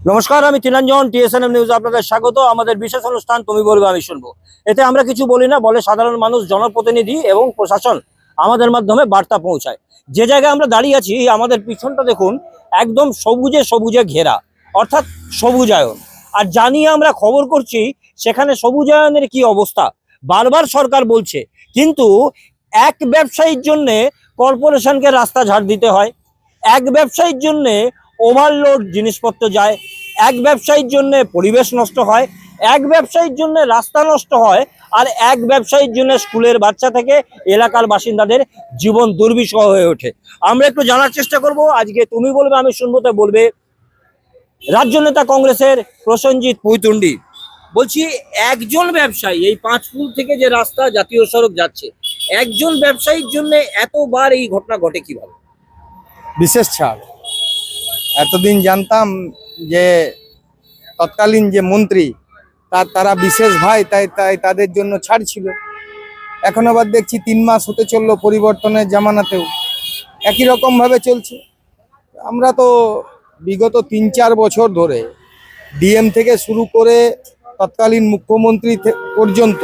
নমস্কার, আমি তিলাঞ্জন, TSNM news আপনাদের স্বাগত। আমাদের বিশেষ অনুষ্ঠান তুমি বলবে আমি শুনবো। এতে আমরা কিছু বলি না, বলে সাধারণ মানুষ, জনপ্রতিনিধি এবং প্রশাসন আমাদের মাধ্যমে বার্তা পৌঁছায়। যে জায়গায় আমরা দাঁড়িয়ে আছি, আমাদের পিছনটা দেখুন, একদম সবুজে সবুজে ঘেরা, অর্থাৎ সবুজায়ন। আর জানিয়ে আমরা খবর করছি সেখানে সবুজায়নের কি অবস্থা বারবার সরকার বলছে, কিন্তু এক ব্যবসায়ীর জন্য কর্পোরেশনকে রাস্তা ঝাড় দিতে হয়, এক ব্যবসায়ীর জন্য ওভারলোড জিনিসপত্র যায়, এক ব্যবসায়ীর জন্য পরিবেশ নষ্ট হয়, এক ব্যবসায়ীর জন্য রাস্তা নষ্ট হয়, আর এক ব্যবসায়ীর জন্য স্কুলের বাচ্চা থেকে এলাকার বাসিন্দাদের জীবন দুর্বিষহ হয়ে ওঠে। আমরা একটু জানার চেষ্টা করব। আজকে তুমি বলবে আমি শুনবোতে বলবে রাজ্য নেতা কংগ্রেসের প্রসেনজিৎ পৈতুন্ডি। বলছি, একজন ব্যবসায়ী, এই পাঁচপুর থেকে যে রাস্তা জাতীয় সড়ক যাচ্ছে, একজন ব্যবসায়ীর জন্য এতবার এই ঘটনা ঘটে কিভাবে? বিশেষ ছাড়। এতদিন জানতাম যে তৎকালীন যে মন্ত্রী তারা বিশেষ ভাই, তাই তাই তাদের জন্য ছাড় ছিল। এখন আবার দেখছি 3 মাস হতে চললো পরিবর্তনের জামানাতেও একই রকম ভাবে চলছে। আমরা তো বিগত 3-4 বছর ধরে ডিএম থেকে শুরু করে তৎকালীন মুখ্যমন্ত্রী পর্যন্ত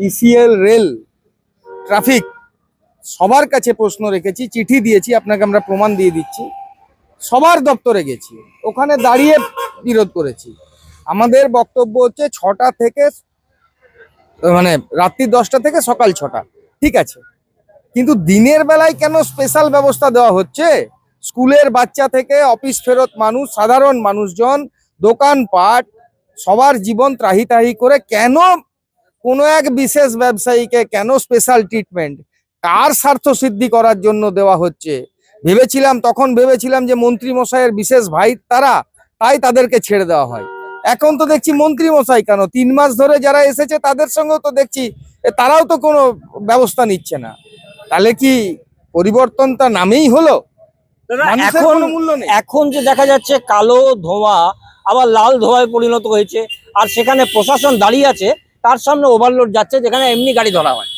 ইসিএল, রেল, ট্রাফিক সবার কাছে প্রশ্ন রেখেছি, চিঠি দিয়েছি, আপনাকে আমরা প্রমাণ দিয়ে দিচ্ছি। সবার দপ্তরে গেছি, ওখানে দাঁড়িয়ে বিরোধ করেছি। আমাদের বক্তব্য হচ্ছে 6টা থেকে মানে রাত্রি 10টা থেকে সকাল 6টা, ঠিক আছে, কিন্তু দিনের বেলায় কেন স্পেশাল ব্যবস্থা দেওয়া হচ্ছে? স্কুলের বাচ্চা থেকে অফিস ফেরত মানুষ, সাধারণ মানুষজন, দোকানপাট, সবার জীবন ত্রাহিতাহি করে কেন কোনো এক বিশেষ ব্যবসায়ীকে কেন স্পেশাল ট্রিটমেন্ট, কার স্বার্থ সিদ্ধি করার জন্য দেওয়া হচ্ছে? তখন ভেবেছিলাম যে মন্ত্রী মশাইয়ের বিশেষ ভাই তাই তাদেরকে ছেড়ে দেওয়া হয়। এখন তো দেখছি মন্ত্রী মশাই কেন, 3 মাস ধরে যারা এসেছে তাদের সঙ্গেও তো দেখছি তারাও তো কোনো ব্যবস্থা নিচ্ছে না। তাহলে কি পরিবর্তনটা নামেই হলো? এখন এখন যে দেখা যাচ্ছে কালো ধোঁয়া আবার লাল ধোঁয়ায় পরিণত হয়েছে, আর সেখানে প্রশাসন দাঁড়িয়ে আছে, তার সামনে ওভারলোড যাচ্ছে যেখানে এমনি গাড়ি ধরা হয়।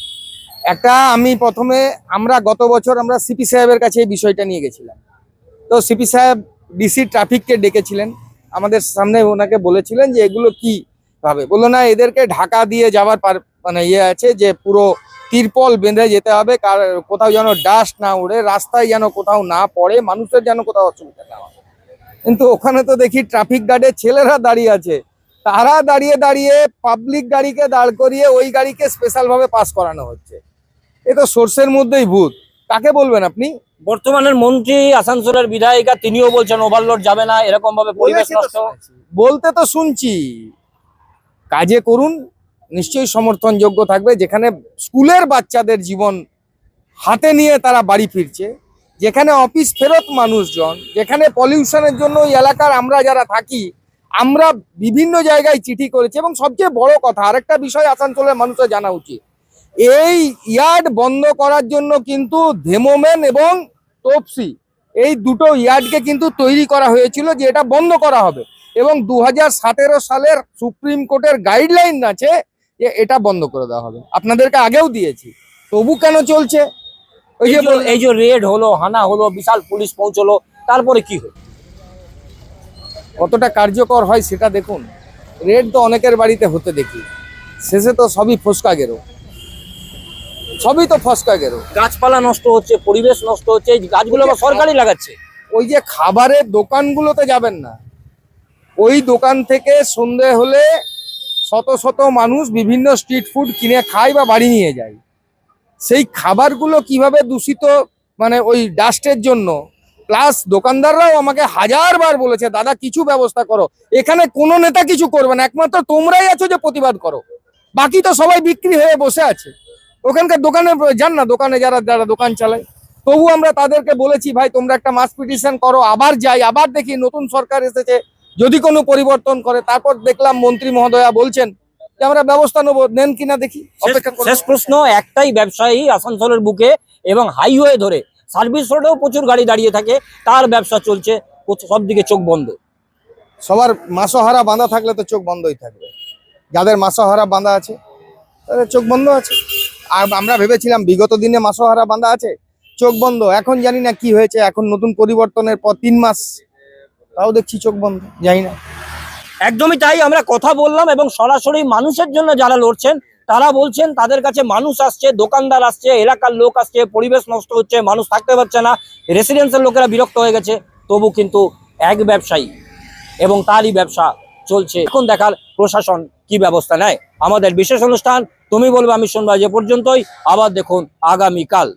আমি প্রথমে গত বছর আমরা সিপি সাহেবের কাছে এই বিষয়টা নিয়ে গেছিলাম। তো সিপি সাহেব ডিসি ট্রাফিককে ডেকেছিলেন, আমাদের সামনে ওনাকে বলেছিলেন যে এগুলো কি ভাবে, বললো না এদেরকে ঢাকা দিয়ে যাওয়ার আছে যে পুরো তিরপল বেঁধে যেতে হবে, কোথাও যেন ডাস্ট না উড়ে, রাস্তায় যেন কোথাও না পড়ে, মানুষের যেন কোথাও অসুবিধা না হয়। কিন্তু ওখানে তো দেখি ট্রাফিক গার্ডের ছেলেরা দাঁড়িয়ে আছে, তারা দাঁড়িয়ে দাঁড়িয়ে পাবলিক গাড়িকে দাঁড় করিয়ে ওই গাড়িকে স্পেশাল ভাবে পাস করানো হচ্ছে। এ তো সোর্সের মধ্যেই ভূত। কাকে বলবেন আপনি? বর্তমানের মন্ত্রী, আসানসোলের বিধায়িকা, তিনিও বলছেন ওভারলোড যাবে না, এরকম ভাবে পরিবেশ নষ্ট। বলতে তো শুনছি, কাজে করুন, নিশ্চয়ই সমর্থনযোগ্য থাকবে। যেখানে স্কুলের বাচ্চাদের জীবন হাতে নিয়ে তারা বাড়ি ফিরছে, যেখানে অফিস ফেরত মানুষজন, যেখানে পলিউশনের জন্য ওই এলাকার আমরা যারা থাকি, আমরা বিভিন্ন জায়গায় চিঠি করেছি। এবং সবচেয়ে বড় কথা, আরেকটা বিষয় আসানসোলের মানুষের জানা উচিত, এই ইয়ার্ড বন্ধ করার জন্য কিন্তু ধেমোমেন এবং তোপসি, এই দুটো ইয়ার্ডকে কিন্তু তৈরি করা হয়েছিল যে এটা বন্ধ করা হবে, এবং 2017 সালের সুপ্রিম কোর্টের গাইডলাইন আছে যে এটা বন্ধ করে দেওয়া হবে। আপনাদেরকে আগেও দিয়েছি, তবু কেন চলছে? এই যে রেড হলো, হানা হলো, বিশাল পুলিশ পৌঁছলো, তারপরে কি হলো? কতটা কার্যকর হয় সেটা দেখুন। রেড তো অনেকের বাড়িতে হতে দেখি, শেষে তো সবই ফসকা গেরো, সবই তো ফসকা গেরো। গাছপালা নষ্ট হচ্ছে, পরিবেশ নষ্ট হচ্ছে, এই গাছগুলো আবার সরকারই লাগাচ্ছে। ওই যে খাবারের দোকানগুলোতে যাবেন না, ওই দোকান থেকে সন্ধে হলে শত শত মানুষ বিভিন্ন স্ট্রিট ফুড কিনে খায় বা বাড়ি নিয়ে যায়। সেই খাবারগুলো কিভাবে দূষিত, ওই ডাস্টের জন্য। প্লাস দোকানদাররাও আমাকে 1000বার বলেছে, দাদা কিছু ব্যবস্থা করো। এখানে কোনো নেতা কিছু করবে না, একমাত্র তোমরাই আছো যে প্রতিবাদ করো, বাকি তো সবাই বিক্রি হয়ে বসে আছে। ওখানকার দোকানে যান না, দোকানে যারা দোকান চালায়, তবু আমরা তাদেরকে বলেছি, ভাই তোমরা একটা মাস পিটিশন করো, আবার যাই, আবার দেখি নতুন সরকার এসেছে, যদি কোনো পরিবর্তন করে। তারপর দেখলাম মন্ত্রী মহোদয়া বলছেন যে আমরা ব্যবস্থা নেবো, নেন কিনা দেখি, অপেক্ষা করুন। শেষ প্রশ্ন একটাই, ব্যবসায়ী আসানসোলের বুকে এবং হাইওয়ে ধরে সার্ভিস রোডেও প্রচুর গাড়ি দাঁড়িয়ে থাকে, তার ব্যবসা চলছে, সব দিকে চোখ বন্ধ। সবার মাসোহারা বাঁধা থাকলে তো চোখ বন্ধই থাকবে, যাদের মাসোহারা বাঁধা আছে তাদের চোখ বন্ধ আছে। আর আমরা ভেবেছিলাম বিগত দিনে মাসোহারা বাঁধা আছে, চোখ বন্ধ। এখন জানি না কি হয়েছে, এখন নতুন পরিবর্তনের পর 3 মাস তাও দেখছি চোখ বন্ধ, যাই না। একদমই তাই, আমরা কথা বললাম এবং সরাসরি মানুষের জন্য যারা লড়ছেন তারা বলছেন তাদের কাছে মানুষ আসছে, দোকানদার আসছে, এলাকার লোক আসছে, পরিবেশ নষ্ট হচ্ছে, মানুষ থাকতে পারছে না, রেসিডেন্সিয়াল লোকেরা বিরক্ত হয়ে গেছে, তবু কিন্তু এক ব্যবসায়ী এবং তারই ব্যবসা চলছে। এখন দেখার প্রশাসন কি ব্যবস্থা নেয়। আমাদের বিশেষ অনুষ্ঠান তুমি বলবে আমি শুনবো যে পর্যন্তই, আবার দেখুন আগামীকাল।